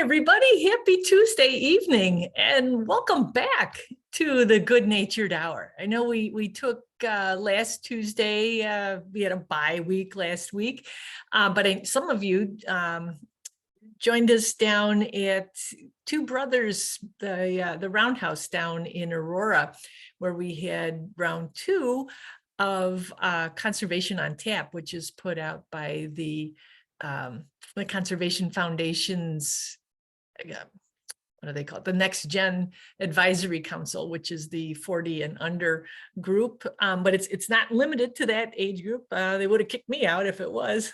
everybody. Happy Tuesday evening and welcome back to the Good Natured Hour. I know we took last Tuesday, we had a bye week last week, but some of you joined us down at Two Brothers, the Roundhouse down in Aurora, where we had round two of Conservation on Tap, which is put out by the Conservation Foundation's, what do they call it? The Next Gen Advisory Council, which is the 40 and under group. But it's not limited to that age group. They would have kicked me out if it was,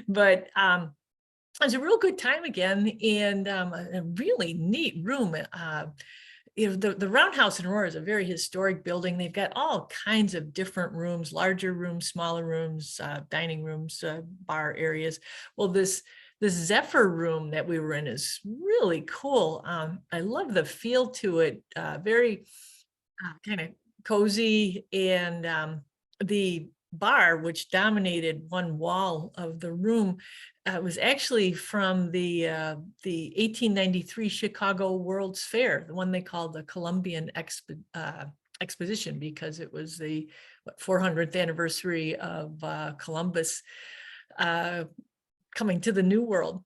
but it was a real good time again, and a really neat room. The Roundhouse in Aurora is a very historic building. They've got all kinds of different rooms, larger rooms, smaller rooms, dining rooms, bar areas. Well, this Zephyr room that we were in is really cool. I love the feel to it, very kind of cozy, and the bar, which dominated one wall of the room, was actually from the 1893 Chicago World's Fair, the one they called the Columbian Exposition, because it was the 400th anniversary of Columbus coming to the New World.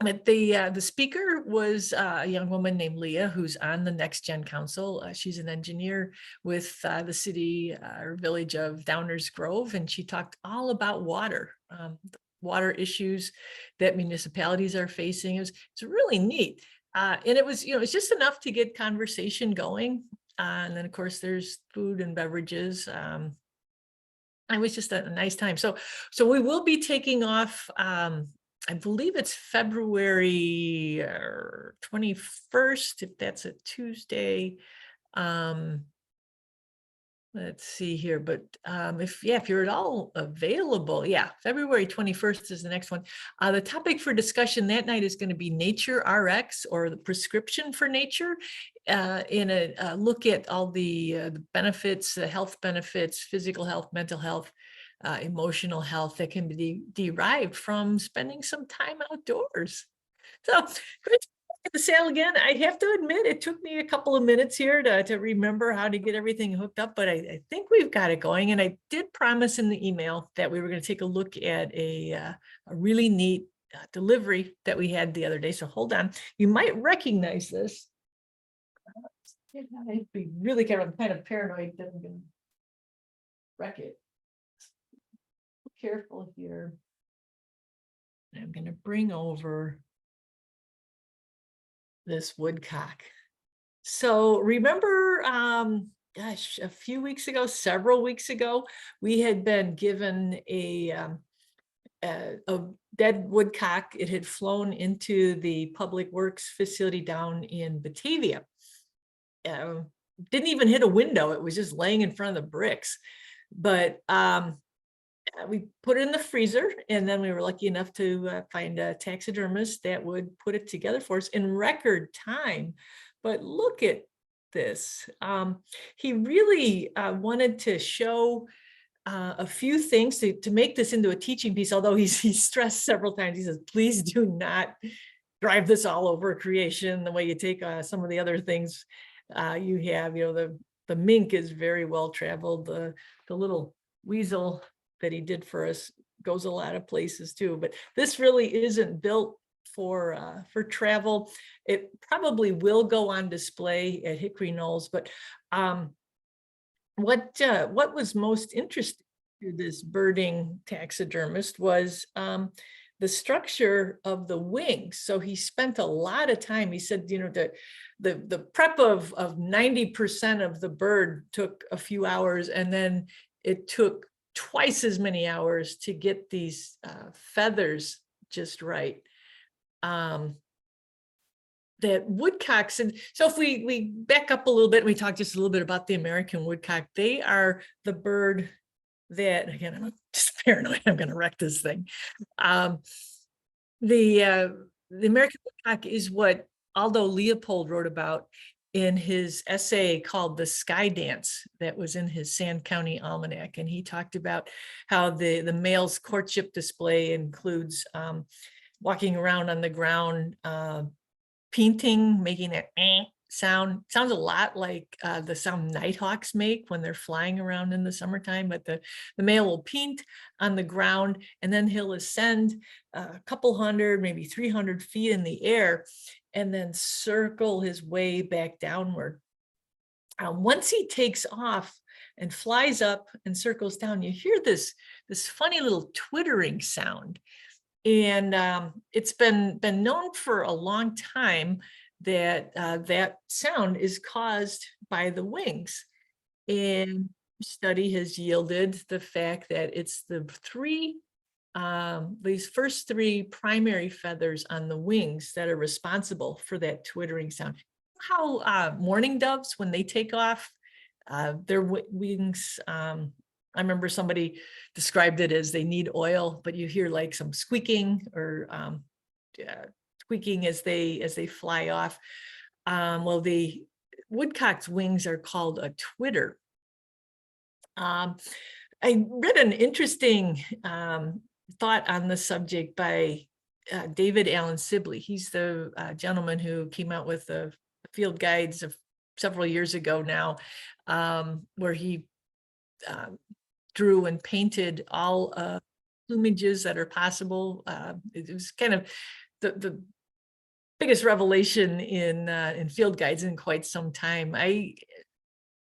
But the speaker was a young woman named Leah, who's on the Next Gen Council. She's an engineer with the city or village of Downers Grove, and she talked all about water, water issues that municipalities are facing. It's really neat, and it was it's just enough to get conversation going. And then of course there's food and beverages. It was just a nice time. So we will be taking off. I believe it's February 21st, if that's a Tuesday. Let's see here, but if you're at all available, February 21st is the next one. The topic for discussion that night is going to be Nature RX, or the prescription for nature, in a look at all the benefits, the health benefits, physical health, mental health, emotional health that can be derived from spending some time outdoors. So great to at the sale again. I have to admit, it took me a couple of minutes here to remember how to get everything hooked up, but I think we've got it going. And I did promise in the email that we were going to take a look at a really neat delivery that we had the other day. So hold on. You might recognize this. I have to be really careful. I'm kind of paranoid that I'm going to wreck it. Careful here. I'm going to bring over this woodcock. So remember, gosh, a few weeks ago, several weeks ago, we had been given a dead woodcock. It had flown into the public works facility down in Batavia. Didn't even hit a window. It was just laying in front of the bricks. But we put it in the freezer, and then we were lucky enough to find a taxidermist that would put it together for us in record time. But look at this. He really wanted to show a few things to make this into a teaching piece, although he stressed several times. He says, please do not drive this all over creation the way you take some of the other things you have. The mink is very well traveled. The little weasel that he did for us goes a lot of places too, but this really isn't built for travel. It probably will go on display at Hickory Knolls, but what was most interesting to this birding taxidermist was the structure of the wings. So he spent a lot of time. He said, the prep of 90% of the bird took a few hours, and then it took twice as many hours to get these feathers just right. That woodcocks, and so if we back up a little bit, we talk just a little bit about the American woodcock. They are the bird that, again, I'm just paranoid, I'm going to wreck this thing. The American woodcock is what Aldo Leopold wrote about in his essay called The Sky Dance that was in his Sand County Almanac. And he talked about how the male's courtship display includes walking around on the ground, painting, making that sound. Sounds a lot like the sound nighthawks make when they're flying around in the summertime, but the male will paint on the ground and then he'll ascend a couple hundred, maybe 300 feet in the air and then circle his way back downward. Once he takes off and flies up and circles down, you hear this funny little twittering sound. And it's been known for a long time that that sound is caused by the wings. And study has yielded the fact that it's these first three primary feathers on the wings that are responsible for that twittering sound. How mourning doves, when they take off, their wings, I remember somebody described it as they need oil, but you hear like some squeaking or squeaking as they fly off. Well, the woodcock's wings are called a twitter. I read an interesting thought on the subject by David Allen Sibley. He's the gentleman who came out with the field guides of several years ago now, where he drew and painted all plumages that are possible. It was kind of the biggest revelation in field guides in quite some time.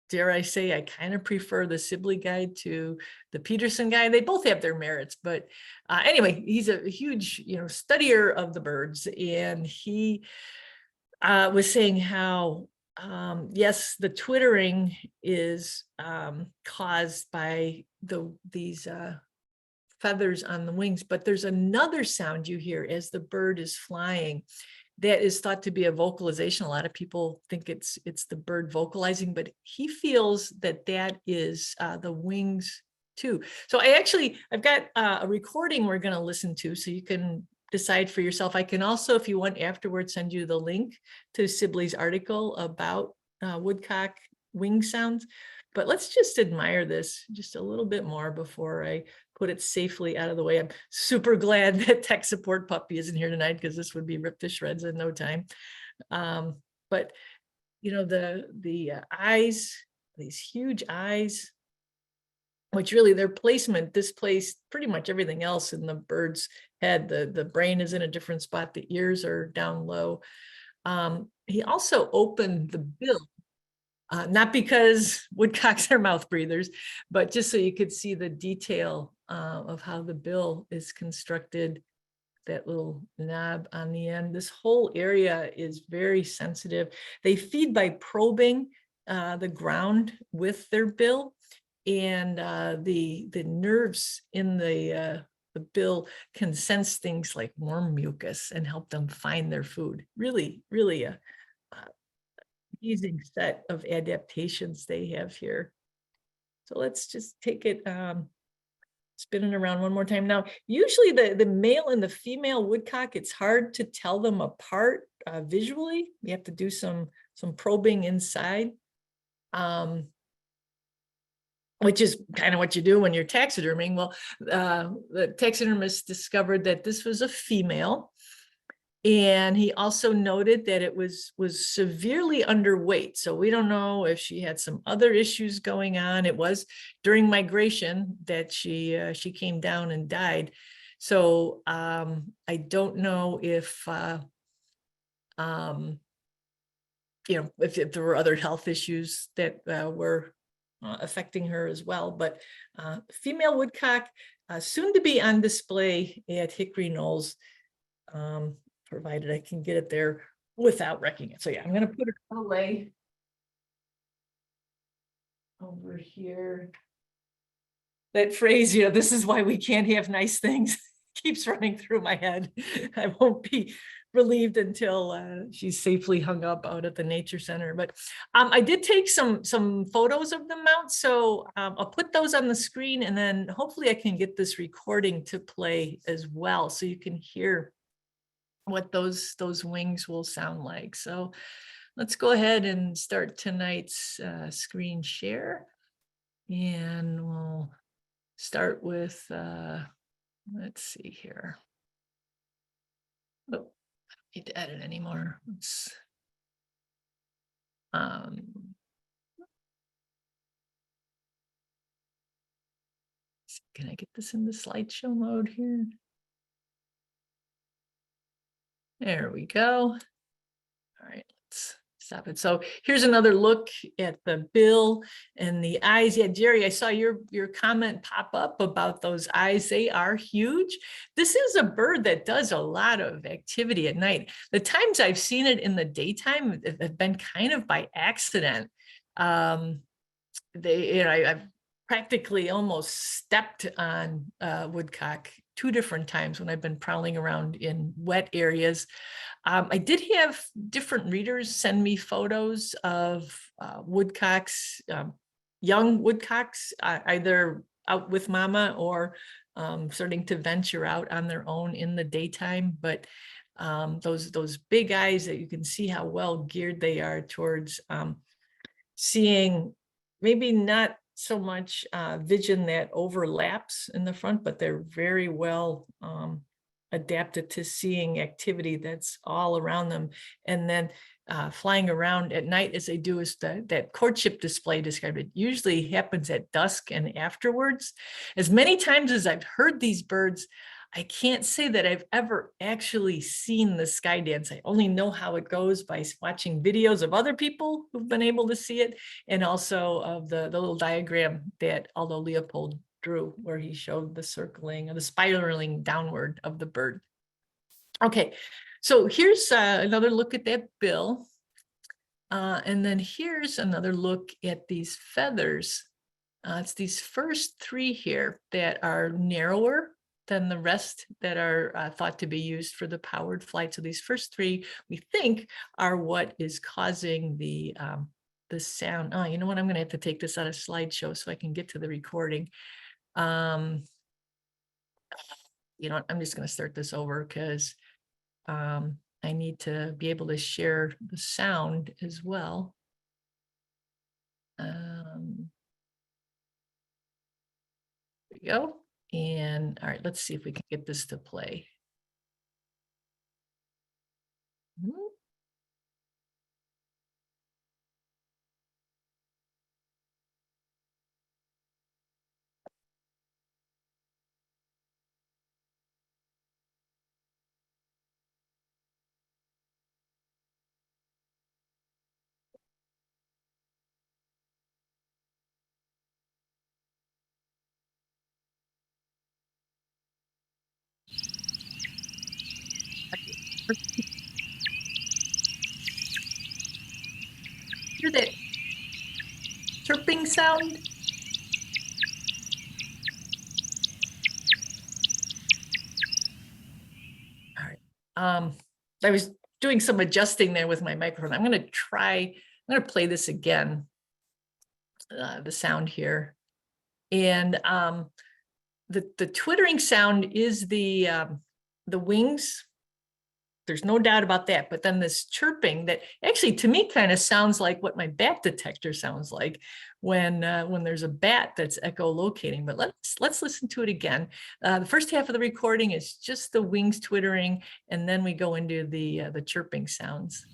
Dare I say, I kind of prefer the Sibley guide to the Peterson guide. They both have their merits, but anyway, he's a huge, studier of the birds, and he was saying how yes, the twittering is caused by these feathers on the wings, but there's another sound you hear as the bird is flying that is thought to be a vocalization. A lot of people think it's the bird vocalizing, but he feels that is the wings too. So I've got a recording we're going to listen to, so you can decide for yourself. I can also, if you want afterwards, send you the link to Sibley's article about woodcock wing sounds. But let's just admire this just a little bit more before I put it safely out of the way. I'm super glad that tech support puppy isn't here tonight, because this would be ripped to shreds in no time. But the eyes, these huge eyes, which really their placement displaced pretty much everything else in the bird's head. The brain is in a different spot. The ears are down low. He also opened the bill, not because woodcocks are mouth breathers, but just so you could see the detail of how the bill is constructed, that little knob on the end. This whole area is very sensitive. They feed by probing the ground with their bill, and the nerves in the bill can sense things like warm mucus and help them find their food. Really, really a amazing set of adaptations they have here. So let's just take it, spin it around one more time. Now, usually the male and the female woodcock, it's hard to tell them apart visually. You have to do some probing inside. Which is kind of what you do when you're taxiderming. Well, the taxidermist discovered that this was a female, and he also noted that it was severely underweight. So we don't know if she had some other issues going on. It was during migration that she came down and died. So I don't know if if there were other health issues that were affecting her as well. But female woodcock, soon to be on display at Hickory Knolls, provided I can get it there without wrecking it. So yeah, I'm going to put it away over here. That phrase, this is why we can't have nice things, keeps running through my head. I won't be relieved until she's safely hung up out at the nature center. But I did take some photos of the mount, so I'll put those on the screen, and then hopefully I can get this recording to play as well, so you can hear what those wings will sound like. So let's go ahead and start tonight's screen share, and we'll start with let's see here. Oh, Need to edit anymore. Can I get this into slideshow mode here? There we go. All right, let's stop it. So here's another look at the bill and the eyes. Yeah, Jerry, I saw your comment pop up about those eyes. They are huge. This is a bird that does a lot of activity at night. The times I've seen it in the daytime have been kind of by accident. I've practically almost stepped on woodcock 2 different times when I've been prowling around in wet areas. I did have different readers send me photos of woodcocks, young woodcocks, either out with mama or starting to venture out on their own in the daytime. But those big eyes that you can see how well geared they are towards seeing maybe not so much vision that overlaps in the front, but they're very well adapted to seeing activity that's all around them. And then flying around at night as they do is that courtship display described. It usually happens at dusk and afterwards. As many times as I've heard these birds, I can't say that I've ever actually seen the sky dance. I only know how it goes by watching videos of other people who've been able to see it, and also of the little diagram that Aldo Leopold drew, where he showed the circling or the spiraling downward of the bird. Okay, so here's another look at that bill. And then here's another look at these feathers. It's these first 3 here that are narrower than the rest that are thought to be used for the powered flight. So these first 3, we think, are what is causing the sound. Oh, you know what? I'm going to have to take this out of slideshow so I can get to the recording. You know what? I'm just going to start this over because I need to be able to share the sound as well. There we go. And all right, let's see if we can get this to play. Hear that chirping sound? All right. I was doing some adjusting there with my microphone. I'm going to play this again, the sound here. And the twittering sound is the wings. There's no doubt about that. But then this chirping that actually to me kind of sounds like what my bat detector sounds like when there's a bat that's echolocating. But let's listen to it again. The first half of the recording is just the wings twittering, and then we go into the chirping sounds.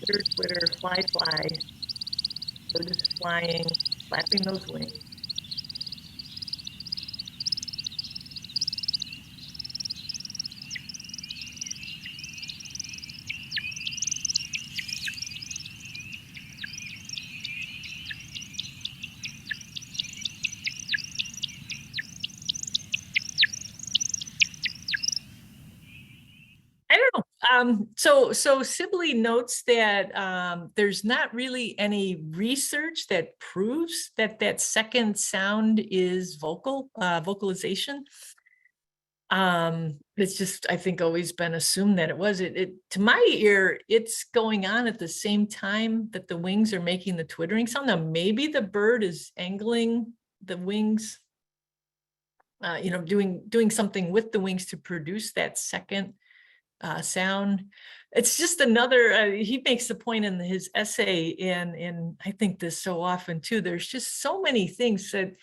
Twitter, twitter, fly, fly. So just flying, flapping those wings. I don't know. So Sibley notes that there's not really any research that proves that that second sound is vocalization. It's just, I think, always been assumed that it was. It to my ear, it's going on at the same time that the wings are making the twittering sound. Now, maybe the bird is angling the wings, doing something with the wings to produce that second sound. It's just another, he makes the point in his essay, and I think this so often too, there's just so many things that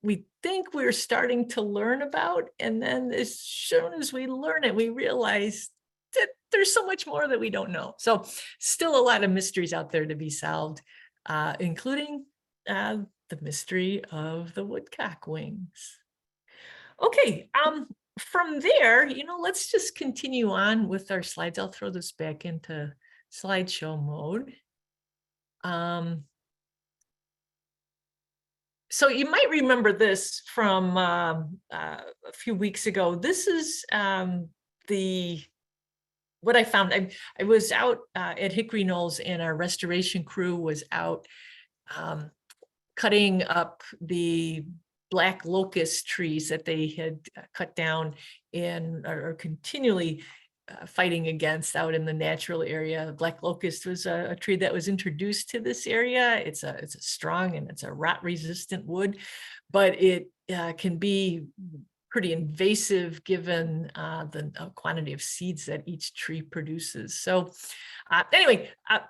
we think we're starting to learn about, and then as soon as we learn it, we realize that there's so much more that we don't know. So still a lot of mysteries out there to be solved, including the mystery of the woodcock wings. Okay, from there, let's just continue on with our slides. I'll throw this back into slideshow mode. So you might remember this from a few weeks ago. This is what I found. I was out at Hickory Knolls, and our restoration crew was out cutting up the black locust trees that they had cut down and are continually fighting against out in the natural area. Black locust was a tree that was introduced to this area. It's a strong and it's a rot resistant wood, but it can be pretty invasive given the quantity of seeds that each tree produces. So anyway,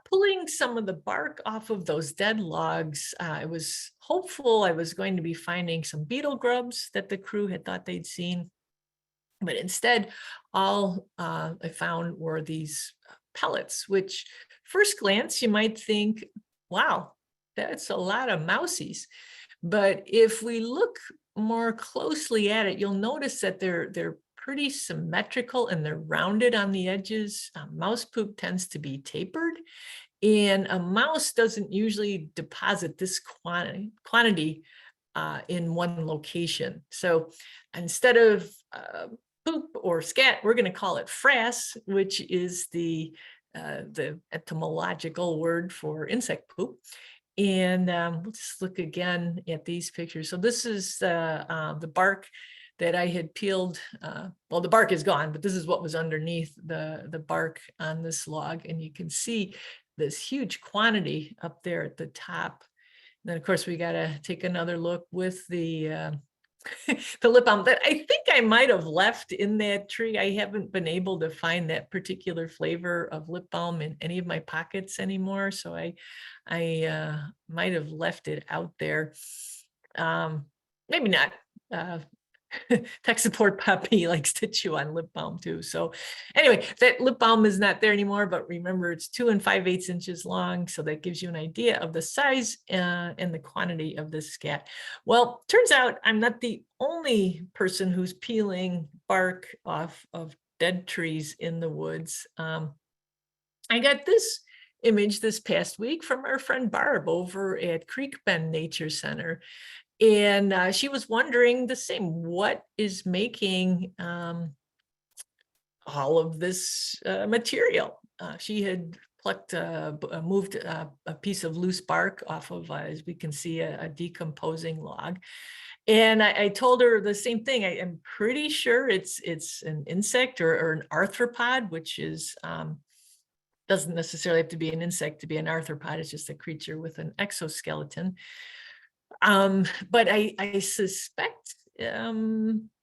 pulling some of the bark off of those dead logs, I was hopeful I was going to be finding some beetle grubs that the crew had thought they'd seen. But instead, all I found were these pellets, which first glance, you might think, wow, that's a lot of mousies. But if we look more closely at it, you'll notice that they're pretty symmetrical and they're rounded on the edges. Mouse poop tends to be tapered, and a mouse doesn't usually deposit this quantity in one location. So instead of poop or scat, we're going to call it frass, which is the etymological word for insect poop. And we'll just look again at these pictures. So this is the bark that I had peeled. Well, the bark is gone, but this is what was underneath the bark on this log. And you can see this huge quantity up there at the top. And then, of course, we got to take another look with the the lip balm that I think I might have left in that tree. I haven't been able to find that particular flavor of lip balm in any of my pockets anymore. So I might have left it out there. Maybe not. Tech support puppy likes to chew on lip balm too. So anyway, that lip balm is not there anymore, but remember it's 2 5/8 inches long. So that gives you an idea of the size and the quantity of this scat. Well, turns out I'm not the only person who's peeling bark off of dead trees in the woods. I got this image this past week from our friend Barb over at Creek Bend Nature Center. And she was wondering the same, what is making all of this material? She had moved a piece of loose bark off of, as we can see, a decomposing log. And I told her the same thing. I am pretty sure it's an insect or an arthropod, which is doesn't necessarily have to be an insect to be an arthropod. It's just a creature with an exoskeleton. But I suspect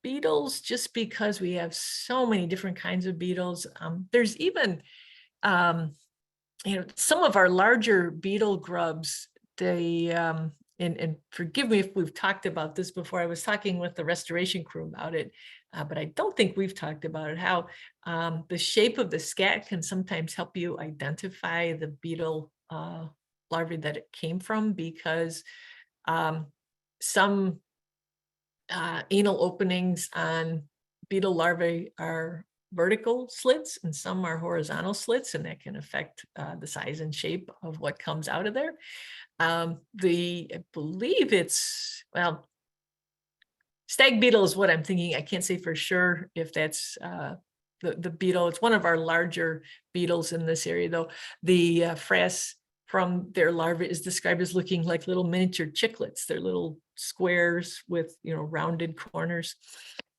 beetles, just because we have so many different kinds of beetles. There's even, some of our larger beetle grubs, they, and forgive me if we've talked about this before. I was talking with the restoration crew about it, but I don't think we've talked about it, how the shape of the scat can sometimes help you identify the beetle larvae that it came from, because some anal openings on beetle larvae are vertical slits and some are horizontal slits, and that can affect the size and shape of what comes out of there. I believe it's, well, stag beetle is what I'm thinking. I can't say for sure if that's the beetle. It's one of our larger beetles in this area, though. The frass from their larvae is described as looking like little miniature chiclets. They're little squares with, rounded corners.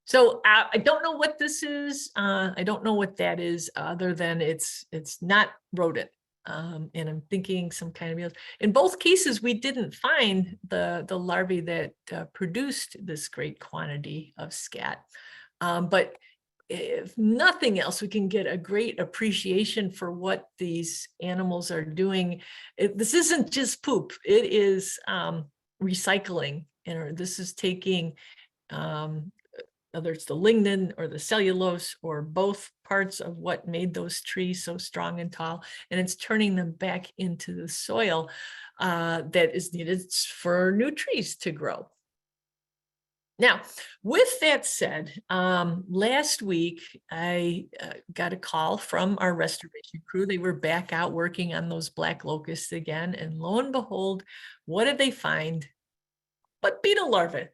So I don't know what this is. I don't know what that is, other than it's not rodent. And I'm thinking some kind of beetles. In both cases, we didn't find the larvae that produced this great quantity of scat. But if nothing else, we can get a great appreciation for what these animals are doing. This isn't just poop, it is recycling, and this is taking whether it's the lignin or the cellulose or both parts of what made those trees so strong and tall, and it's turning them back into the soil that is needed for new trees to grow. Now, with that said, last week I got a call from our restoration crew. They were back out working on those black locusts again, and lo and behold, what did they find but beetle larvae?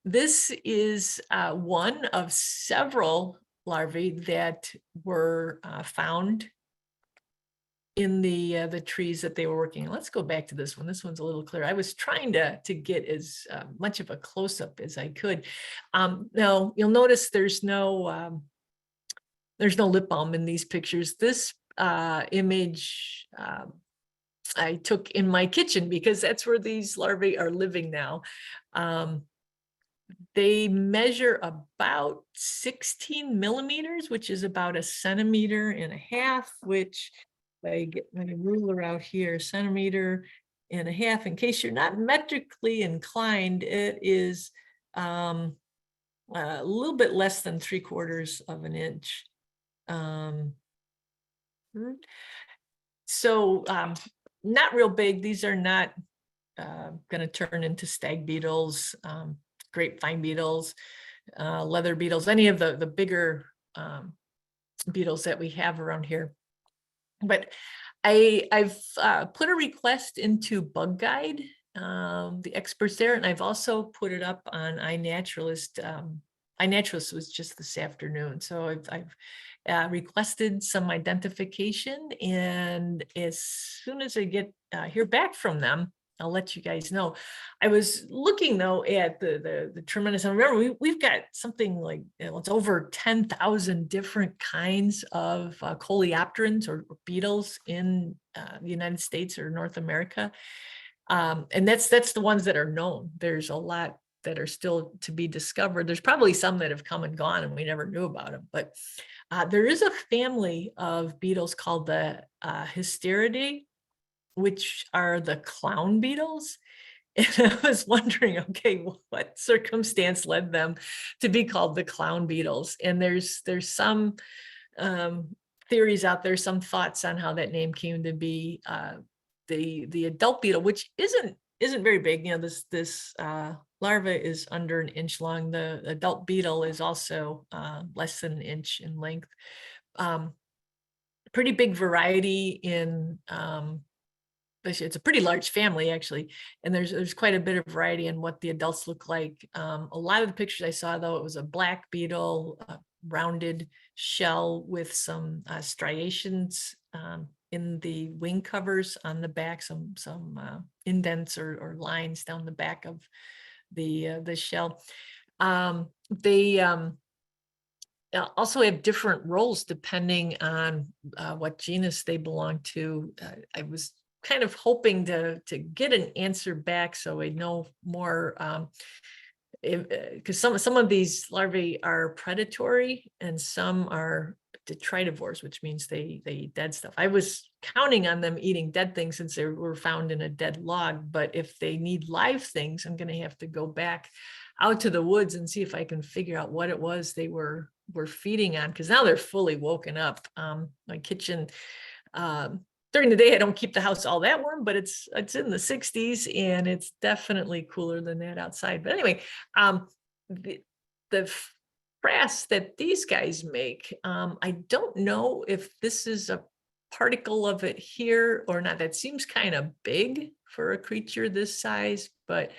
This is one of several larvae that were found in the trees that they were working on. Let's go back to this one. This one's a little clearer. I was trying to get as much of a close-up as I could. Now you'll notice there's no lip balm in these pictures. This image I took in my kitchen because that's where these larvae are living now. They measure about 16 millimeters, which is about 1.5 centimeters, which if I get my ruler out here, 1.5 centimeters. In case you're not metrically inclined, it is a little bit less than 3/4 of an inch. So not real big. These are not going to turn into stag beetles, grapevine beetles, leather beetles, any of the bigger beetles that we have around here. But I've put a request into Bug Guide, the experts there, and I've also put it up on iNaturalist. iNaturalist was just this afternoon, so I've requested some identification, and as soon as I get hear back from them, I'll let you guys know. I was looking though at the tremendous, and remember we've got something like, it's over 10,000 different kinds of coleopterans or beetles in the United States or North America. And that's the ones that are known. There's a lot that are still to be discovered. There's probably some that have come and gone and we never knew about them, but there is a family of beetles called the Hysteridae, which are the clown beetles. And I was wondering, okay, what circumstance led them to be called the clown beetles? And there's some theories out there, some thoughts on how that name came to be. The adult beetle, which isn't very big, this larva is under 1 inch long. The adult beetle is also less than 1 inch in length. Pretty big variety in it's a pretty large family actually, and there's quite a bit of variety in what the adults look like. A lot of the pictures I saw though, it was a black beetle, a rounded shell with some striations in the wing covers on the back, some indents or lines down the back of the shell. They also have different roles depending on what genus they belong to. I was kind of hoping to get an answer back so I know more, because some of these larvae are predatory and some are detritivores, which means they eat dead stuff. I was counting on them eating dead things since they were found in a dead log, but if they need live things, I'm going to have to go back out to the woods and see if I can figure out what it was they were feeding on, because now they're fully woken up. My kitchen, during the day, I don't keep the house all that warm, but it's in the 60s and it's definitely cooler than that outside. But anyway, the frass that these guys make, I don't know if this is a particle of it here or not. That seems kind of big for a creature this size, but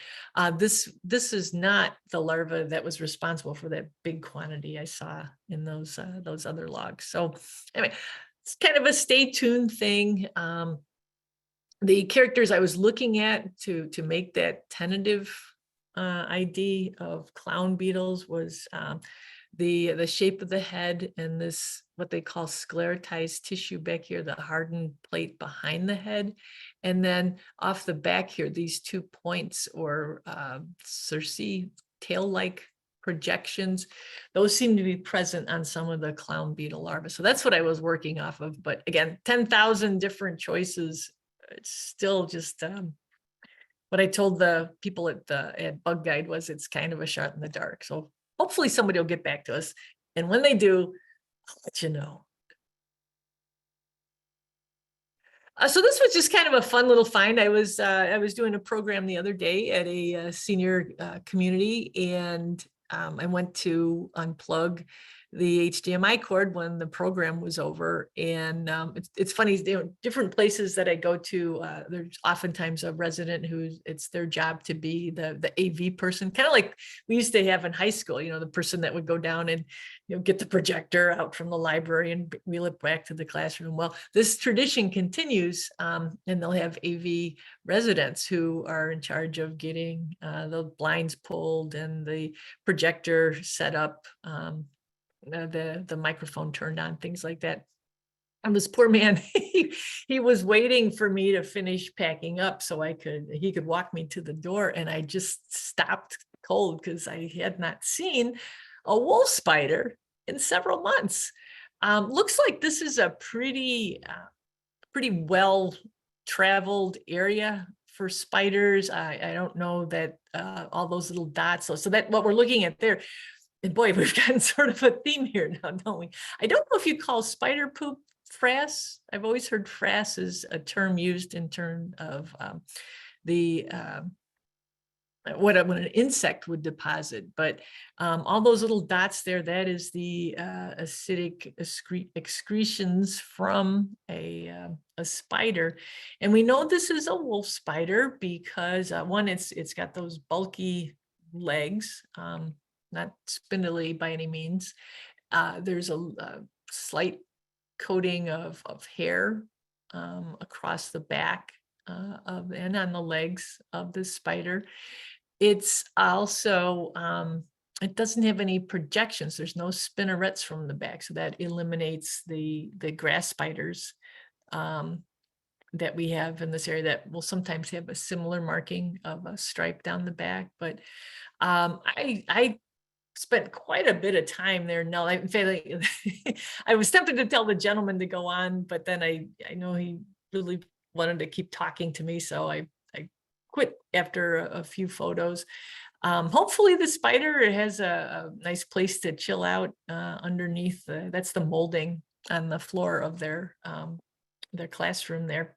this is not the larva that was responsible for that big quantity I saw in those other logs. So anyway, it's kind of a stay tuned thing. The characters I was looking at to make that tentative ID of clown beetles was the shape of the head and this what they call sclerotized tissue back here, the hardened plate behind the head, and then off the back here, these 2 points or cerci tail-like projections. Those seem to be present on some of the clown beetle larvae. So that's what I was working off of. But again, 10,000 different choices. It's still just what I told the people at Bug Guide was it's kind of a shot in the dark. So hopefully somebody will get back to us. And when they do, I'll let you know. So this was just kind of a fun little find. I was doing a program the other day at a senior community, and I went to unplug the HDMI cord when the program was over. And it's funny, different places that I go to, there's oftentimes a resident it's their job to be the AV person, kind of like we used to have in high school, the person that would go down and get the projector out from the library and wheel it back to the classroom. Well, this tradition continues, and they'll have AV residents who are in charge of getting the blinds pulled and the projector set up, the microphone turned on, things like that. And this poor man, he was waiting for me to finish packing up so he could walk me to the door, and I just stopped cold because I had not seen a wolf spider in several months. Looks like this is a pretty well traveled area for spiders. I don't know that all those little dots. So that what we're looking at there. And boy, we've gotten sort of a theme here now, don't we? I don't know if you call spider poop frass. I've always heard frass is a term used in terms of when an insect would deposit, but all those little dots there, that is the acidic excretions from a spider. And we know this is a wolf spider because one, it's got those bulky legs, not spindly by any means. There's a slight coating of hair across the back and on the legs of the spider. It's also, it doesn't have any projections. There's no spinnerets from the back. So that eliminates the grass spiders that we have in this area that will sometimes have a similar marking of a stripe down the back. But I spent quite a bit of time there. No, in fact, I was tempted to tell the gentleman to go on, but then I know he really wanted to keep talking to me, so I quit after a few photos. Hopefully the spider has a nice place to chill out underneath. That's the molding on the floor of their classroom there.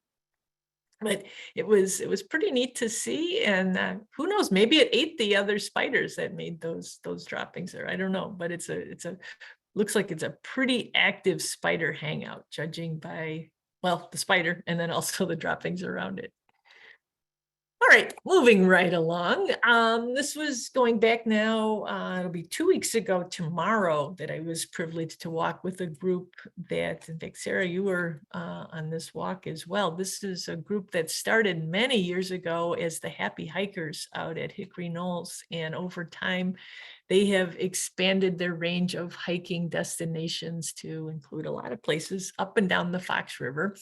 But it was pretty neat to see, and who knows, maybe it ate the other spiders that made those droppings there. I don't know, but it's a looks like it's a pretty active spider hangout, judging by, well, the spider and then also the droppings around it. All right, moving right along. This was going back now, it'll be 2 weeks ago tomorrow that I was privileged to walk with a group that, in fact, Sarah, you were on this walk as well. This is a group that started many years ago as the Happy Hikers out at Hickory Knolls. And over time, they have expanded their range of hiking destinations to include a lot of places up and down the Fox River.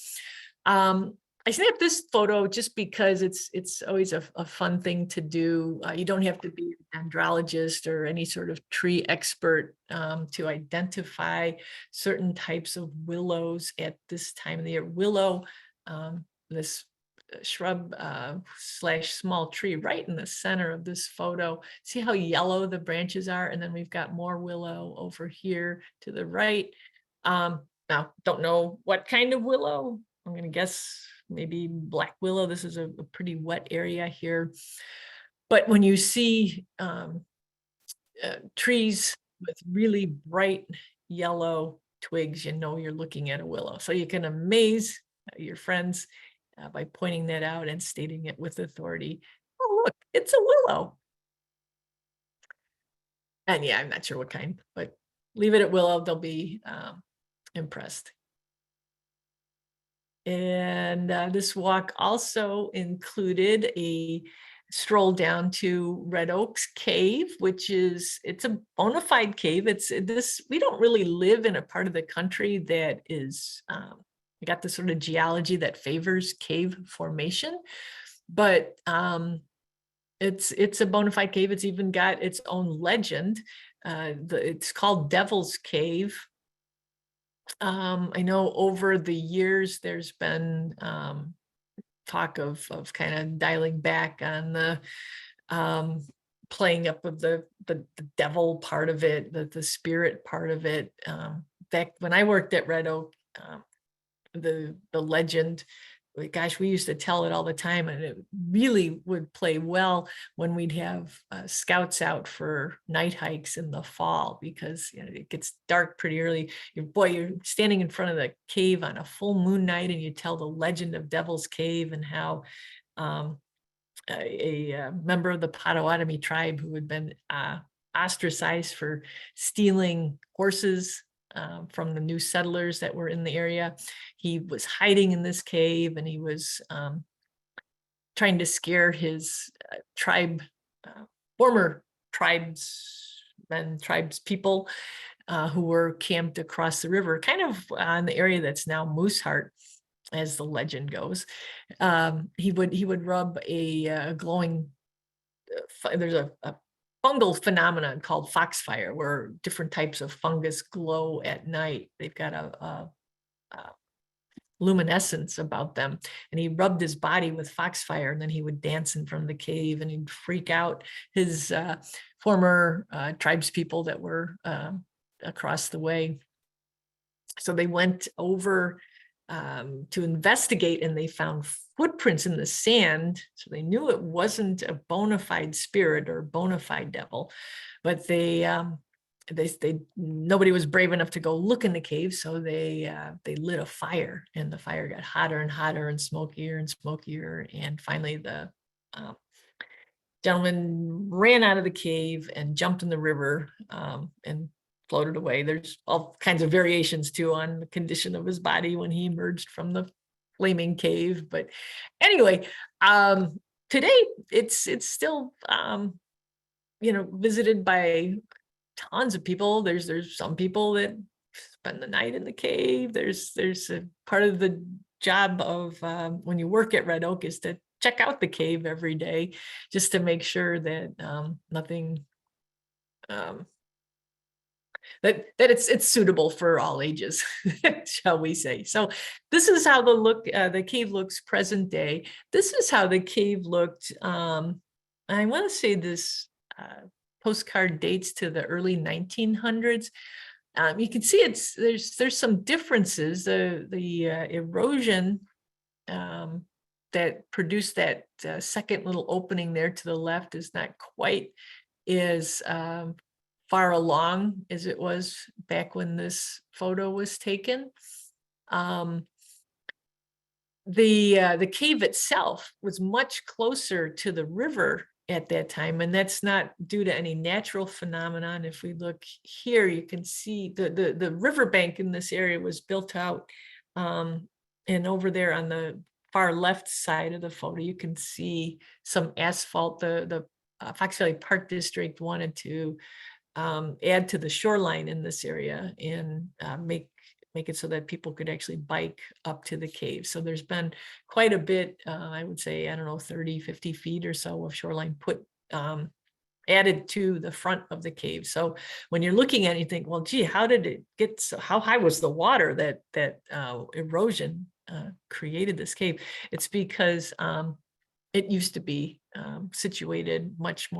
I snapped this photo just because it's always a fun thing to do. You don't have to be an dendrologist or any sort of tree expert to identify certain types of willows at this time of the year. Willow, this shrub slash small tree right in the center of this photo. See how yellow the branches are? And then we've got more willow over here to the right. Now, don't know what kind of willow. I'm going to guess maybe black willow. This is a pretty wet area here. But when you see trees with really bright yellow twigs, you know you're looking at a willow. So you can amaze your friends by pointing that out and stating it with authority. Oh, look, it's a willow. And yeah, I'm not sure what kind, but leave it at willow. They'll be impressed. And this walk also included a stroll down to Red Oaks Cave, which it's a bona fide cave. We don't really live in a part of the country that is, we got the sort of geology that favors cave formation, but It's a bona fide cave. It's even got its own legend. It's called Devil's Cave. I know over the years there's been talk of kind of dialing back on the playing up of the devil part of it, the spirit part of it. Back when I worked at Red Oak, the legend, gosh, we used to tell it all the time, and it really would play well when we'd have scouts out for night hikes in the fall, because it gets dark pretty early. You're standing in front of the cave on a full moon night, and you tell the legend of Devil's Cave and how a member of the Potawatomi tribe who had been ostracized for stealing horses from the new settlers that were in the area. He was hiding in this cave, and he was trying to scare his former tribespeople who were camped across the river, kind of on the area that's now Mooseheart, as the legend goes. He would rub a glowing, there's a fungal phenomenon called foxfire, where different types of fungus glow at night. They've got a luminescence about them, and he rubbed his body with foxfire, and then he would dance in front of the cave, and he'd freak out his former tribespeople that were across the way. So they went over to investigate, and they found footprints in the sand. So they knew it wasn't a bona fide spirit or bona fide devil, but nobody was brave enough to go look in the cave. So they lit a fire, and the fire got hotter and hotter and smokier and smokier. And finally the gentleman ran out of the cave and jumped in the river and floated away. There's all kinds of variations too on the condition of his body when he emerged from the flaming cave. But anyway, today it's still visited by tons of people. There's some people that spend the night in the cave. There's a part of the job of when you work at Red Oak is to check out the cave every day, just to make sure that nothing that it's suitable for all ages, shall we say. So this is how the cave looks present day. This is how the cave looked. I want to say this postcard dates to the early 1900s. You can see there's some differences. The erosion that produced that second little opening there to the left is not quite as far along as it was back when this photo was taken. The cave itself was much closer to the river at that time, and that's not due to any natural phenomenon. If we look here, you can see the riverbank in this area was built out, and over there on the far left side of the photo, you can see some asphalt. The Fox Valley Park District wanted to add to the shoreline in this area and make it so that people could actually bike up to the cave. So there's been quite a bit, I would say, I don't know, 30, 50 feet or so of shoreline put added to the front of the cave. So when you're looking at it, you think, well, gee, how did it get so, how high was the water that erosion created this cave? It's because it used to be situated much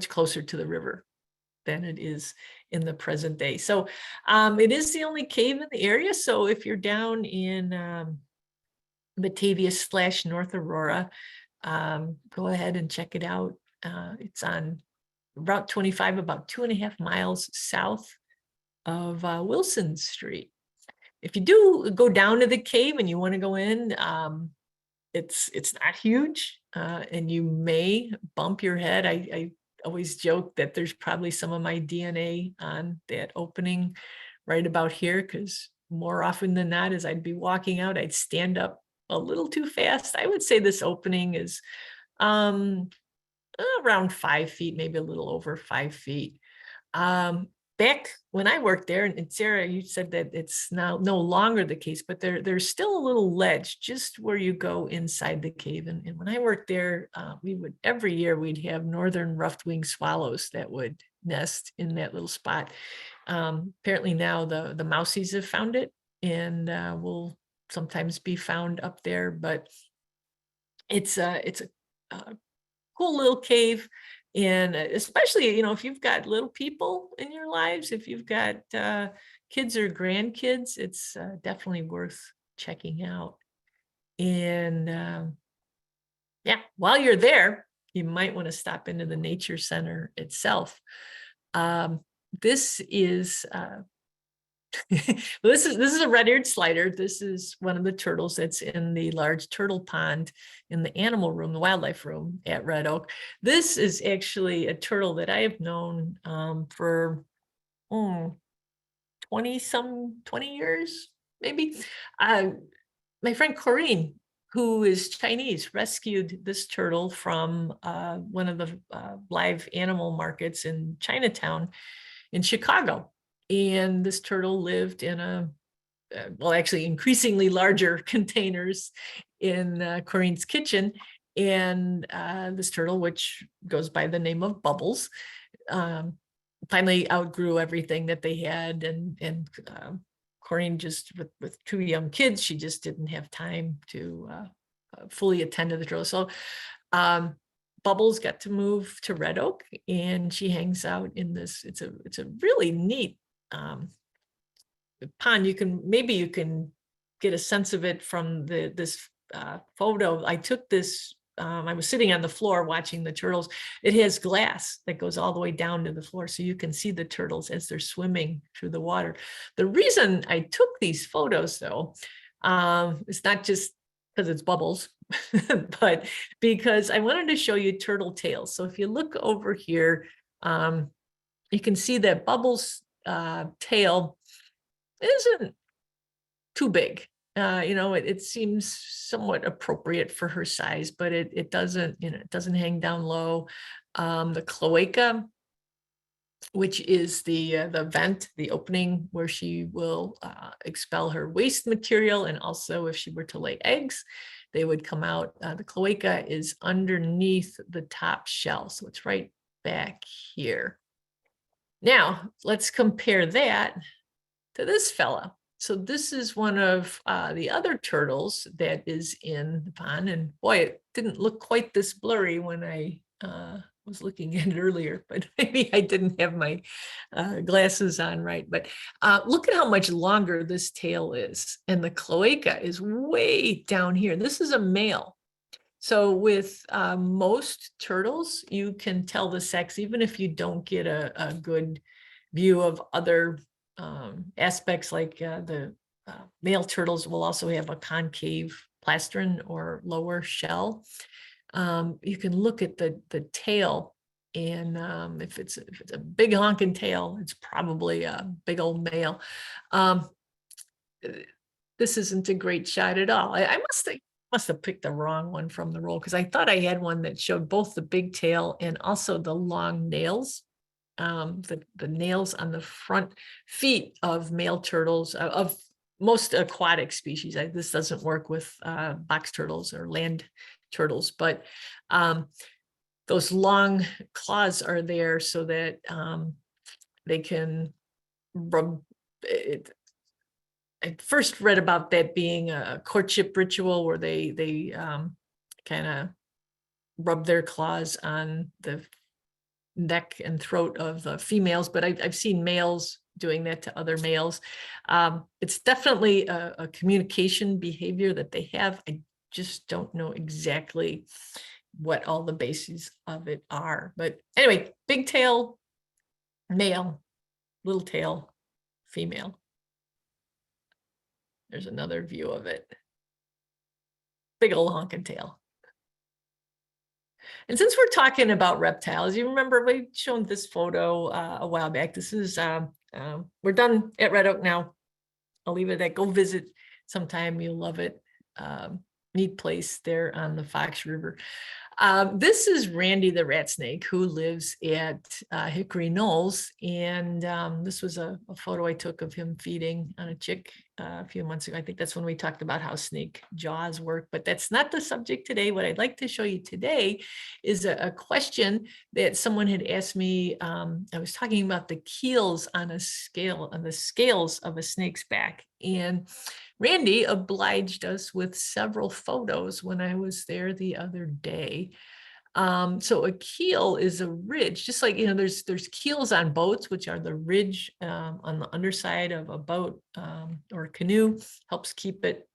closer to the river than it is in the present day. So it is the only cave in the area. So if you're down in Batavia / North Aurora, go ahead and check it out. It's on Route 25, about 2.5 miles south of Wilson Street. If you do go down to the cave and you want to go in, it's not huge, and you may bump your head. I always joke that there's probably some of my DNA on that opening right about here, because more often than not, as I'd be walking out, I'd stand up a little too fast. I would say this opening is around 5 feet, maybe a little over 5 feet. back when I worked there, and Sarah, you said that it's now no longer the case, but there's still a little ledge just where you go inside the cave. And when I worked there, we would every year we'd have northern roughed-winged swallows that would nest in that little spot. Apparently now the mousies have found it, and will sometimes be found up there, but it's a cool little cave. And especially, you know, if you've got little people in your lives, if you've got kids or grandkids, it's definitely worth checking out. And yeah, while you're there, you might want to stop into the nature center itself. This is this is a red-eared slider. This is one of the turtles that's in the large turtle pond in the animal room, the wildlife room at Red Oak. This is actually a turtle that I have known for 20 years, maybe. My friend Corinne, who is Chinese, rescued this turtle from one of the live animal markets in Chinatown in Chicago. And this turtle lived in well, actually increasingly larger containers in Corinne's kitchen. And this turtle, which goes by the name of Bubbles, finally outgrew everything that they had. And Corinne just, with two young kids, she just didn't have time to fully attend to the turtle. So Bubbles got to move to Red Oak, and she hangs out in this. It's a really neat pond. Maybe you can get a sense of it from this photo. I took this. I was sitting on the floor watching the turtles. It has glass that goes all the way down to the floor, so you can see the turtles as they're swimming through the water. The reason I took these photos, though, it's not just because it's Bubbles, but because I wanted to show you turtle tails. So if you look over here, you can see that Bubbles' tail isn't too big. You know, it seems somewhat appropriate for her size, but it doesn't, you know, it doesn't hang down low. The cloaca, which is the vent, the opening where she will expel her waste material, and also if she were to lay eggs, they would come out. The cloaca is underneath the top shell, so it's right back here. Now, let's compare that to this fella. So this is one of the other turtles that is in the pond. And boy, it didn't look quite this blurry when I was looking at it earlier, but maybe I didn't have my glasses on right. But look at how much longer this tail is. And the cloaca is way down here. This is a male. So with most turtles, you can tell the sex, even if you don't get a good view of other aspects, like the male turtles will also have a concave plastron or lower shell. You can look at the tail, and if it's a big honking tail, it's probably a big old male. This isn't a great shot at all. I must have picked the wrong one from the roll, because I thought I had one that showed both the big tail and also the long nails. The nails on the front feet of male turtles, of most aquatic species. This doesn't work with box turtles or land turtles, but those long claws are there so that they can rub it. I first read about that being a courtship ritual where they kind of rub their claws on the neck and throat of the females, but I've seen males doing that to other males. It's definitely a communication behavior that they have. I just don't know exactly what all the bases of it are. But anyway, big tail, male, little tail, female. There's another view of it. Big old honking tail. And since we're talking about reptiles, you remember we've shown this photo a while back. This is, we're done at Red Oak now. I'll leave it at that. Go visit sometime. You'll love it. neat place there on the Fox River. This is Randy the Ratsnake, who lives at Hickory Knolls. And this was a photo I took of him feeding on a chick a few months ago. I think that's when we talked about how snake jaws work, but that's not the subject today. What I'd like to show you today is a question that someone had asked me. I was talking about the keels on a scale, on the scales of a snake's back. And Randy obliged us with several photos when I was there the other day. So a keel is a ridge, just like, there's keels on boats, which are the ridge on the underside of a boat or a canoe, helps keep it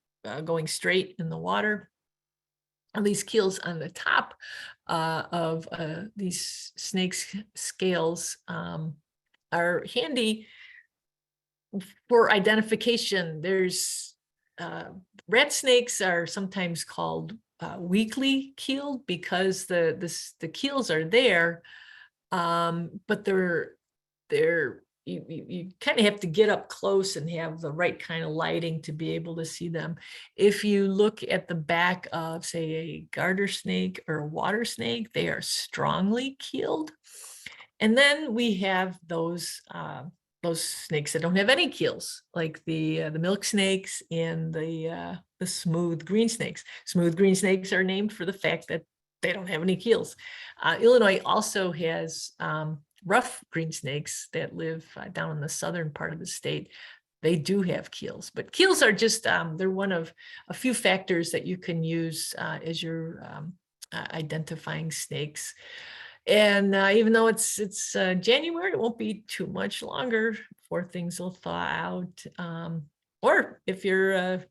going straight in the water. And these keels on the top of these snakes' scales are handy for identification. There's rat snakes are sometimes called weakly keeled because the keels are there, but you kind of have to get up close and have the right kind of lighting to be able to see them. If you look at the back of, say, a garter snake or a water snake, they are strongly keeled. And then we have those snakes that don't have any keels, like the milk snakes and the smooth green snakes. Smooth green snakes are named for the fact that they don't have any keels. Illinois also has rough green snakes that live down in the southern part of the state. They do have keels, but keels are just, they're one of a few factors that you can use as you're identifying snakes. And even though it's January, it won't be too much longer before things will thaw out. Or if you're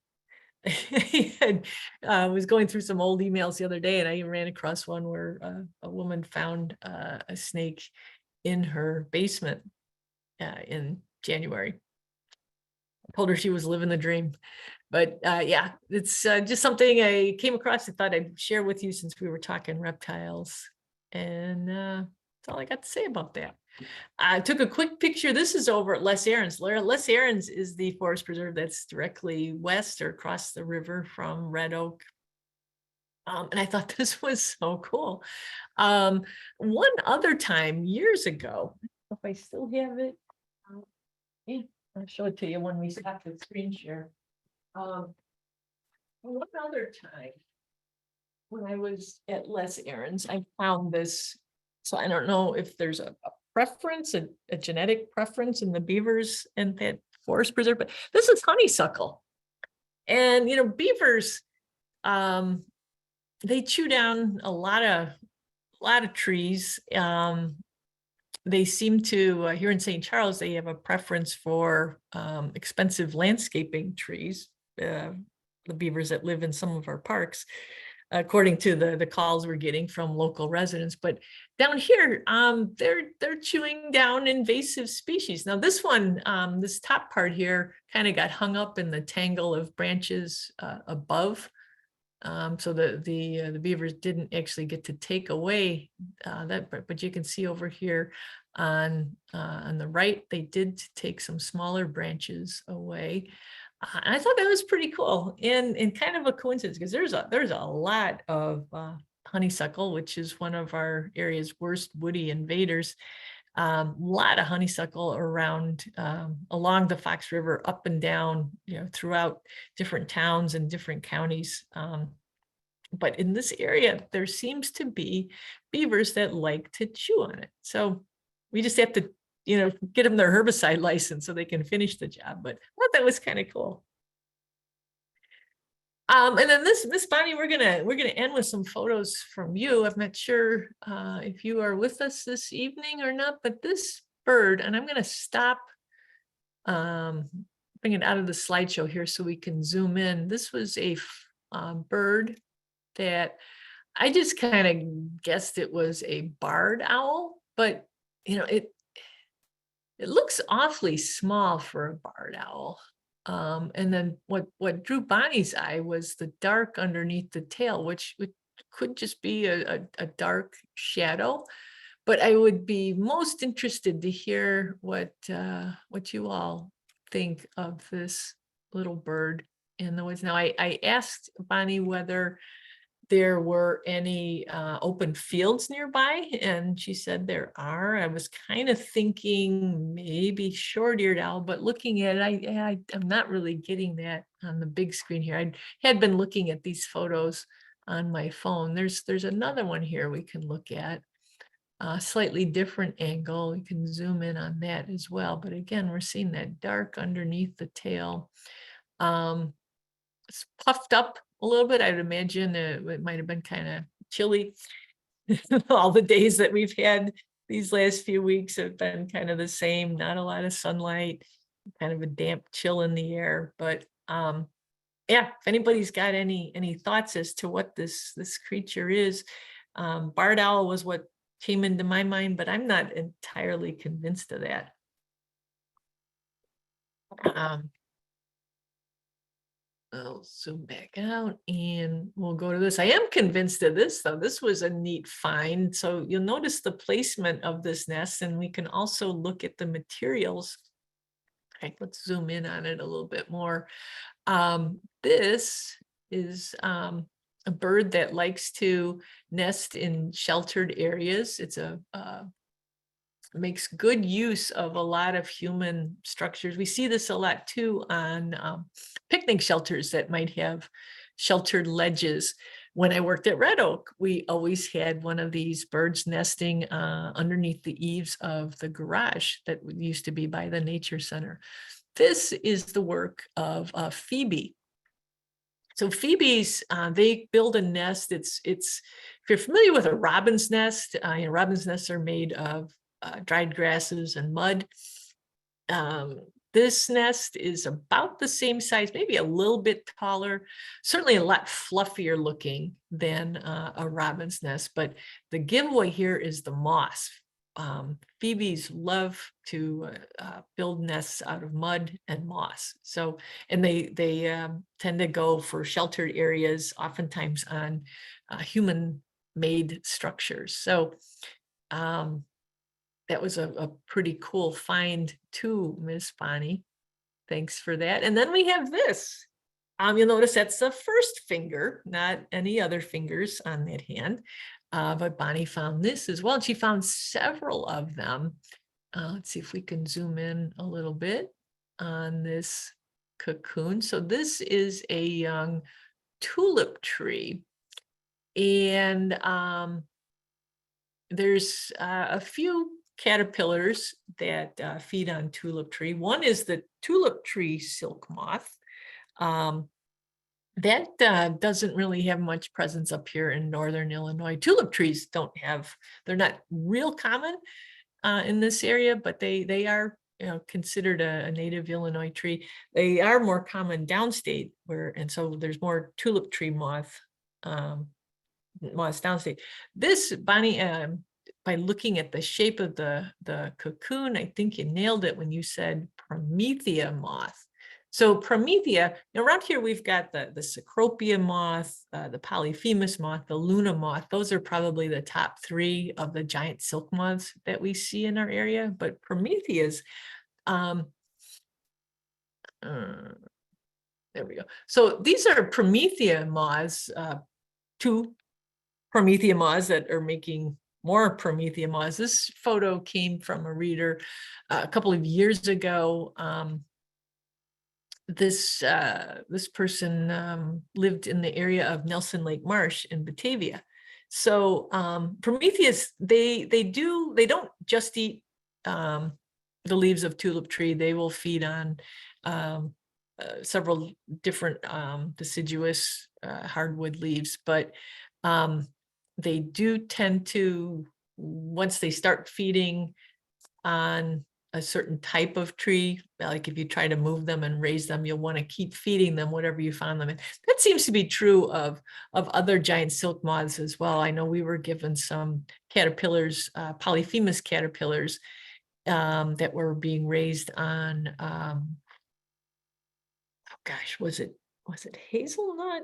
I was going through some old emails the other day, and I ran across one where a woman found a snake in her basement in January. I told her she was living the dream. But yeah, it's just something I came across. I thought I'd share with you since we were talking reptiles. And that's all I got to say about that. I took a quick picture. This is over at Les Aarons. Les Aarons is the forest preserve that's directly west or across the river from Red Oak. And I thought this was so cool. One other time, years ago, if I still have it, yeah, I'll show it to you when we stop the screen share. One other time, when I was at Les Aarons, I found this. So I don't know if there's a preference, a genetic preference in the beavers and that forest preserve, but this is honeysuckle. And beavers, they chew down a lot of trees. They seem to here in St. Charles, they have a preference for expensive landscaping trees. The beavers that live in some of our parks, according to the calls we're getting from local residents. But down here, they're chewing down invasive species. Now this one, this top part here kind of got hung up in the tangle of branches above. So the beavers didn't actually get to take away that, but you can see over here on the right, they did take some smaller branches away. And I thought that was pretty cool and kind of a coincidence because there's a lot of honeysuckle, which is one of our area's worst woody invaders. A lot of honeysuckle around along the Fox River, up and down, throughout different towns and different counties. But in this area, there seems to be beavers that like to chew on it. So we just have to get them their herbicide license so they can finish the job. But I thought that was kind of cool. And then Miss Bonnie, we're gonna end with some photos from you. I'm not sure if you are with us this evening or not, but this bird, and I'm gonna stop, bring it out of the slideshow here so we can zoom in. This was a bird that I just kind of guessed it was a barred owl, but it looks awfully small for a barred owl. And then what drew Bonnie's eye was the dark underneath the tail, which could just be a dark shadow. But I would be most interested to hear what you all think of this little bird. in the woods. Now, I asked Bonnie whether there were any open fields nearby, and she said there are. I was kind of thinking maybe short-eared owl, but looking at it, I'm not really getting that on the big screen here. I had been looking at these photos on my phone. There's another one here we can look at. A slightly different angle. You can zoom in on that as well. But again, we're seeing that dark underneath the tail. It's puffed up a little bit. I'd imagine it might have been kind of chilly. All the days that we've had these last few weeks have been kind of the same. Not a lot of sunlight, kind of a damp chill in the air. But yeah, if anybody's got any thoughts as to what this creature is, barred owl was what came into my mind, but I'm not entirely convinced of that. I'll zoom back out and we'll go to this. I am convinced of this, though. This was a neat find. So you'll notice the placement of this nest, and we can also look at the materials. All right, let's zoom in on it a little bit more. This is a bird that likes to nest in sheltered areas. It's makes good use of a lot of human structures. We see this a lot too on picnic shelters that might have sheltered ledges. When I worked at Red Oak, we always had one of these birds nesting underneath the eaves of the garage that used to be by the nature center. This is the work of Phoebe. So Phoebe's, they build a nest. It's if you're familiar with a robin's nest, robin's nests are made of dried grasses and mud. This nest is about the same size, maybe a little bit taller, certainly a lot fluffier looking than a robin's nest. But the giveaway here is the moss. Phoebes love to build nests out of mud and moss. So, and they tend to go for sheltered areas, oftentimes on human-made structures. So that was a pretty cool find too, Miss Bonnie. Thanks for that. And then we have this. You'll notice that's the first finger, not any other fingers on that hand. But Bonnie found this as well. And she found several of them. Let's see if we can zoom in a little bit on this cocoon. So this is a young tulip tree. And there's a few caterpillars that feed on tulip tree. One is the tulip tree silk moth. That doesn't really have much presence up here in northern Illinois. Tulip trees they're not real common in this area, but they are considered a native Illinois tree. They are more common downstate, and so there's more tulip tree moths downstate. This, Bonnie, by looking at the shape of the cocoon, I think you nailed it when you said Promethea moth. So Promethea, around here we've got the Cecropia moth, the Polyphemus moth, the Luna moth. Those are probably the top three of the giant silk moths that we see in our area. But Prometheas, there we go. So these are Promethea moths, two Promethea moths that are making more Promethea moths. This photo came from a reader a couple of years ago. This person lived in the area of Nelson Lake Marsh in Batavia. So Prometheus, they don't just eat the leaves of tulip tree. They will feed on several different deciduous hardwood leaves, but they do tend to, once they start feeding on a certain type of tree, like if you try to move them and raise them, you'll want to keep feeding them whatever you found them in. That seems to be true of other giant silk moths as well. I know we were given some caterpillars, Polyphemus caterpillars, that were being raised on, oh gosh, was it hazelnut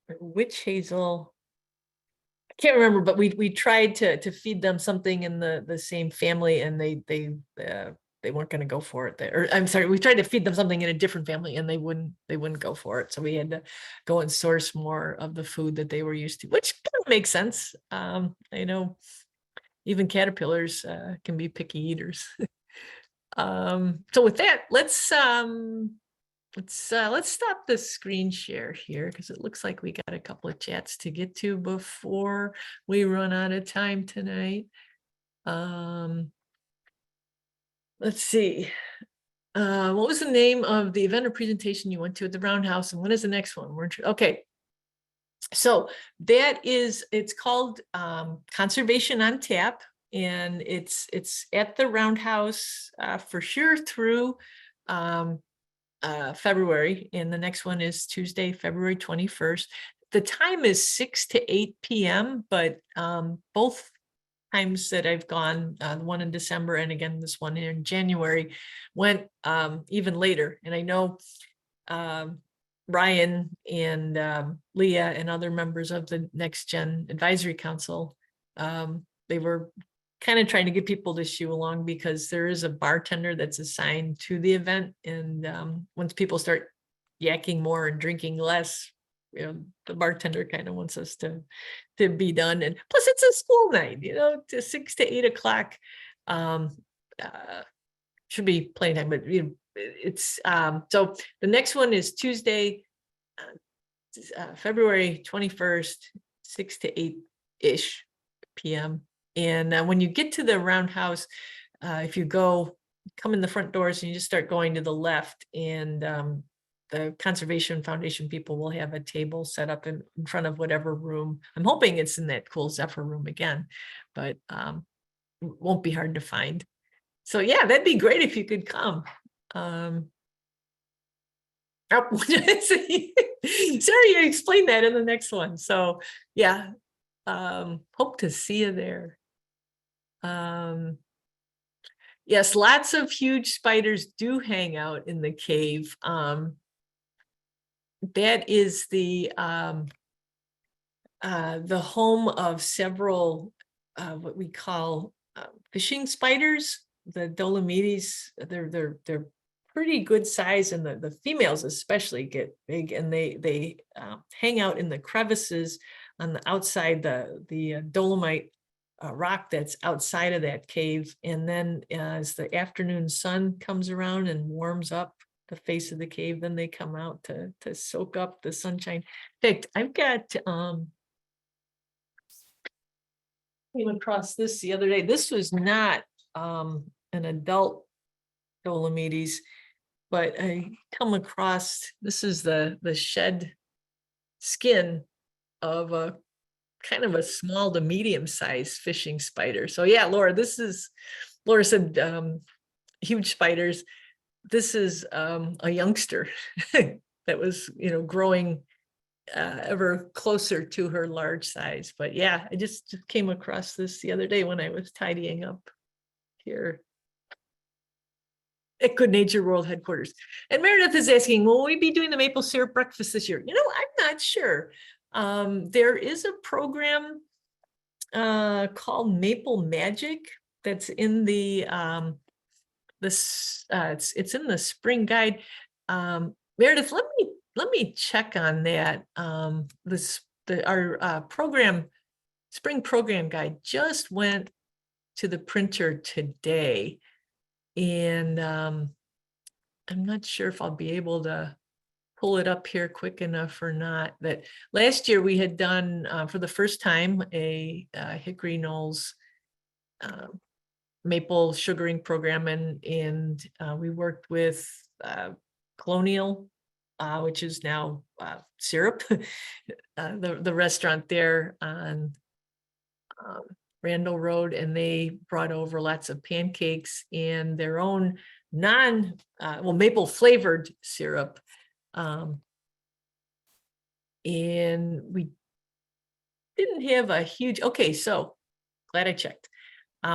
or witch hazel? I can't remember, but we tried to feed them something in the same family, and they they weren't going to go for it there. Or I'm sorry, we tried to feed them something in a different family and they wouldn't go for it. So we had to go and source more of the food that they were used to, which kind of makes sense. I know even caterpillars can be picky eaters. So with that, let's stop the screen share here because it looks like we got a couple of chats to get to before we run out of time tonight. Let's see. What was the name of the event or presentation you went to at the Roundhouse, and when is the next one? Okay. So that is, it's called Conservation on Tap, and it's at the Roundhouse for sure through February, and the next one is Tuesday, February 21st. The time is 6 to 8 p.m., but both times that I've gone, the one in December and again this one in January, went even later. And I know Ryan and Leah and other members of the Next Gen Advisory Council, they were kind of trying to get people to shoe along because there is a bartender that's assigned to the event. And once people start yakking more and drinking less, you know, the bartender kind of wants us to be done. And plus it's a school night, you know, to 6 to 8 o'clock. Should be playtime, but you know, it's so the next one is Tuesday, February 21st, 6 to 8-ish p.m. And when you get to the Roundhouse, if you come in the front doors and you just start going to the left, and the Conservation Foundation people will have a table set up in front of whatever room. I'm hoping it's in that Cool Zephyr room again, but won't be hard to find. So yeah, that'd be great if you could come. Sorry, you explained that in the next one. So yeah, hope to see you there. Yes, lots of huge spiders do hang out in the cave. That is the home of several what we call fishing spiders. The Dolomites, they're pretty good size, and the females especially get big, and they hang out in the crevices on the outside, the dolomite rock that's outside of that cave. And then as the afternoon sun comes around and warms up the face of the cave, then they come out to soak up the sunshine. In fact, I've got came across this the other day. This was not an adult Dolomites, but I come across, this is the shed skin of a kind of a small to medium-sized fishing spider. So yeah, Laura said huge spiders. This is a youngster that was, you know, growing ever closer to her large size. But yeah, I just came across this the other day when I was tidying up here at Good Nature World headquarters. And Meredith is asking, will we be doing the maple syrup breakfast this year? You know, I'm not sure. There is a program called Maple Magic that's in the it's in the spring guide. Meredith, let me check on that. Our spring program guide just went to the printer today, and I'm not sure if I'll be able to pull it up here quick enough or not. That last year we had done for the first time a Hickory Knolls maple sugaring program, and we worked with Colonial, which is now Syrup, the restaurant there on Randall Road, and they brought over lots of pancakes and their own maple flavored syrup. And we didn't have a huge, so glad I checked.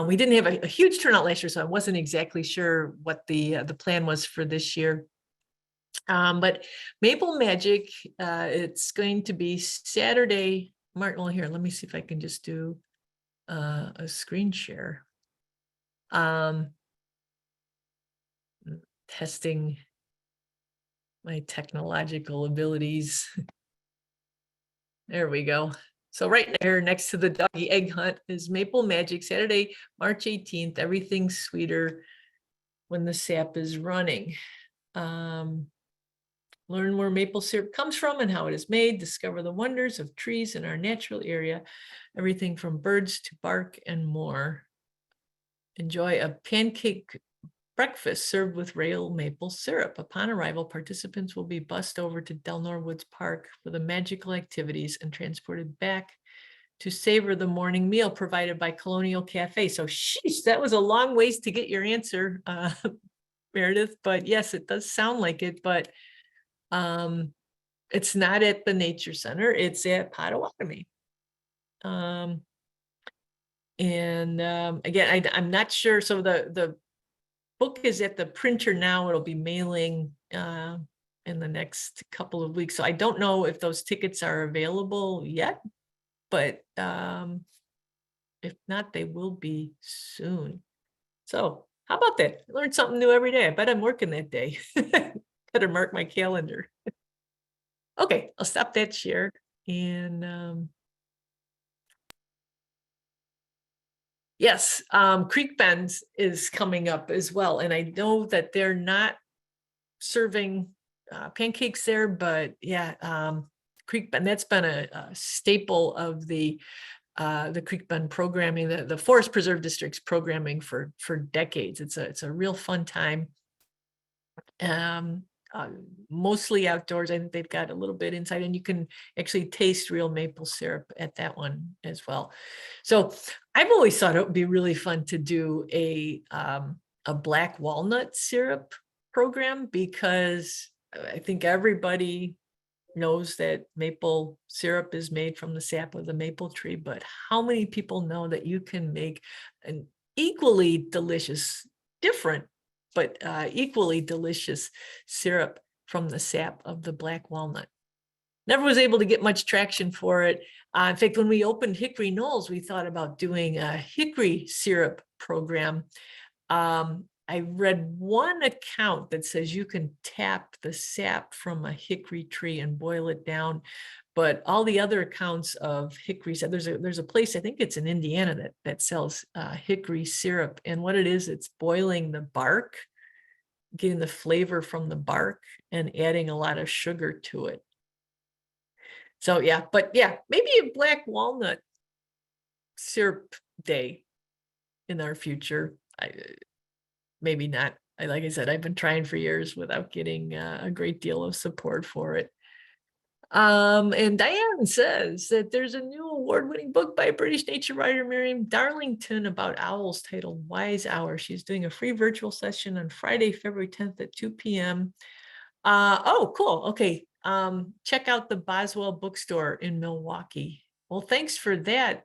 We didn't have a huge turnout last year, so I wasn't exactly sure what the plan was for this year. But Maple Magic, it's going to be Saturday. Well, here, let me see if I can just do a screen share. testing my technological abilities. There we go. So right there next to the doggy egg hunt is Maple Magic, Saturday, March 18th. Everything's sweeter when the sap is running. Learn where maple syrup comes from and how it is made. Discover the wonders of trees in our natural area. Everything from birds to bark and more. Enjoy a pancake breakfast served with real maple syrup. Upon arrival, participants will be bussed over to Delnor Woods Park for the magical activities and transported back to savor the morning meal provided by Colonial Cafe. So, sheesh, that was a long ways to get your answer, Meredith. But yes, it does sound like it. But it's not at the Nature Center. It's at Potawatomi. Again, I'm not sure. So the book is at the printer now. It'll be mailing in the next couple of weeks. So I don't know if those tickets are available yet, but if not, they will be soon. So how about that? I learned something new every day. I bet I'm working that day. Better mark my calendar. Okay, I'll stop that share. And yes, Creek Bends is coming up as well. And I know that they're not serving pancakes there, but yeah, Creek Bend, that's been a staple of the Creek Bend programming, the Forest Preserve District's programming for decades. It's a real fun time. Mostly outdoors. I think they've got a little bit inside, and you can actually taste real maple syrup at that one as well. So I've always thought it would be really fun to do a black walnut syrup program, because I think everybody knows that maple syrup is made from the sap of the maple tree, but how many people know that you can make an equally delicious, different, but equally delicious syrup from the sap of the black walnut? Never was able to get much traction for it. In fact, when we opened Hickory Knolls, we thought about doing a hickory syrup program. I read one account that says you can tap the sap from a hickory tree and boil it down, but all the other accounts of hickory, there's a place, I think it's in Indiana, that sells hickory syrup, and what it is, it's boiling the bark, getting the flavor from the bark, and adding a lot of sugar to it. So yeah, but yeah, maybe a black walnut syrup day in our future. Maybe not. Like I said, I've been trying for years without getting a great deal of support for it. And Diane says that there's a new award-winning book by British nature writer Miriam Darlington about owls titled Wise Hour. She's doing a free virtual session on Friday, February 10th at 2 p.m. Oh, cool. Okay. Check out the Boswell bookstore in Milwaukee. Well, thanks for that,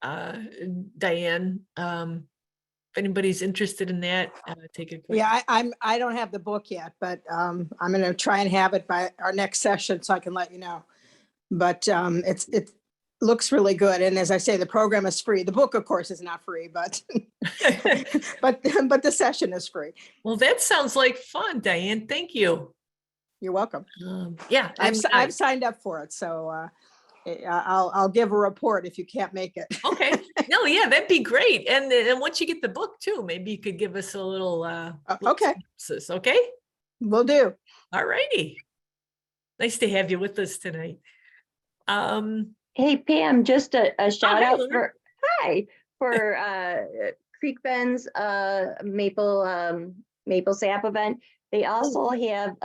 Diane. If anybody's interested in that, take a quick. Yeah, I don't have the book yet, but I'm going to try and have it by our next session so I can let you know. But it looks really good, and as I say, the program is free. The book, of course, is not free, but but the session is free. Well, that sounds like fun, Diane. Thank you. You're welcome. Yeah, I've signed up for it, so I'll give a report if you can't make it. Okay. No, yeah, that'd be great. And once you get the book too, maybe you could give us a little okay. synopsis, okay? Will do. All righty. Nice to have you with us tonight. Hey Pam, just a shout out Lauren. for Creek Bend's maple sap event. They also have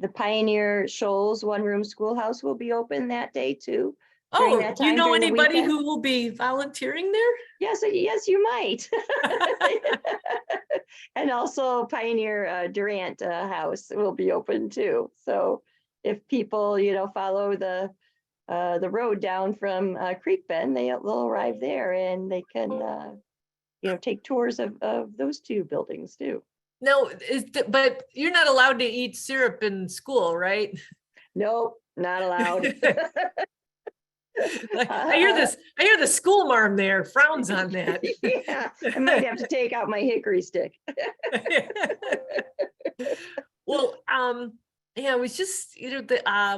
the Pioneer Shoals one room schoolhouse will be open that day too. Oh, do you know anybody who will be volunteering there? Yes, you might. And also Pioneer Durant house will be open too. So if people, follow the road down from Creek Bend, they'll arrive there and they can, take tours of those two buildings too. No, but you're not allowed to eat syrup in school, right? Nope, not allowed. I hear the school marm there frowns on that. Yeah, I might have to take out my hickory stick. Well, yeah, it was just,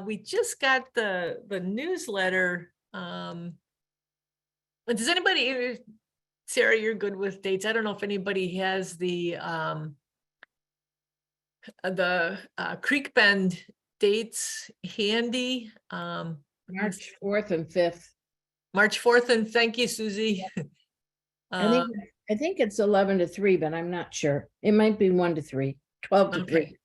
we just got the newsletter. But does anybody, Sarah, you're good with dates. I don't know if anybody has the Creek Bend dates handy. March 4th and 5th. March 4th, and thank you, Susie. I think it's 11 to 3, but I'm not sure. It might be 1 to 3, 12 to 3. Okay.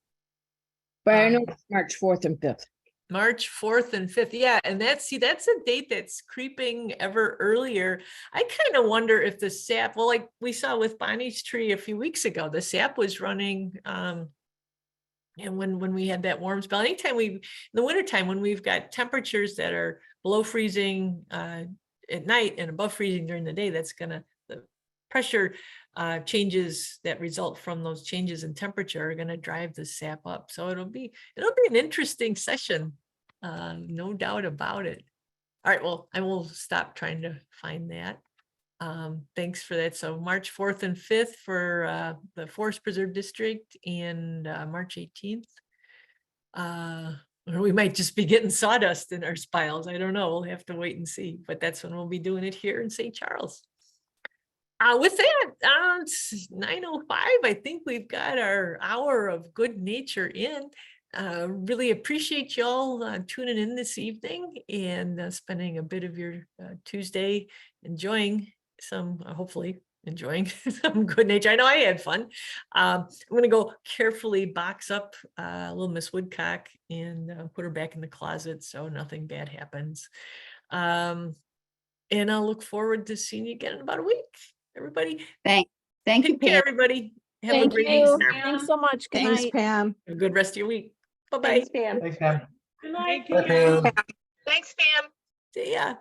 But I know it's March 4th and 5th. March 4th and 5th. Yeah. And that's a date that's creeping ever earlier. I kind of wonder if the sap, well, like we saw with Bonnie's tree a few weeks ago, the sap was running. And when we had that warm spell, anytime in the wintertime, when we've got temperatures that are below freezing at night and above freezing during the day, the pressure changes that result from those changes in temperature are going to drive the sap up. So it'll be an interesting session, no doubt about it. All right, well, I will stop trying to find that. Thanks for that. So March 4th and 5th for the Forest Preserve District, and March 18th. Or we might just be getting sawdust in our spiles. I don't know. We'll have to wait and see. But that's when we'll be doing it here in St. Charles. With that, it's 9:05. I think we've got our hour of good nature in. Really appreciate y'all tuning in this evening and spending a bit of your Tuesday enjoying hopefully enjoying some good nature. I know I had fun. I'm going to go carefully box up little Miss Woodcock and put her back in the closet so nothing bad happens. And I'll look forward to seeing you again in about a week. Everybody, Thank you, take care, Pam. everybody. Have a Thank great you. Easter. Thanks so much. Good Thanks, night. Pam. Have a good rest of your week. Bye-bye. Thanks, Pam. Thanks, Pam. Good night. Bye, Pam. Thanks, Pam. See ya.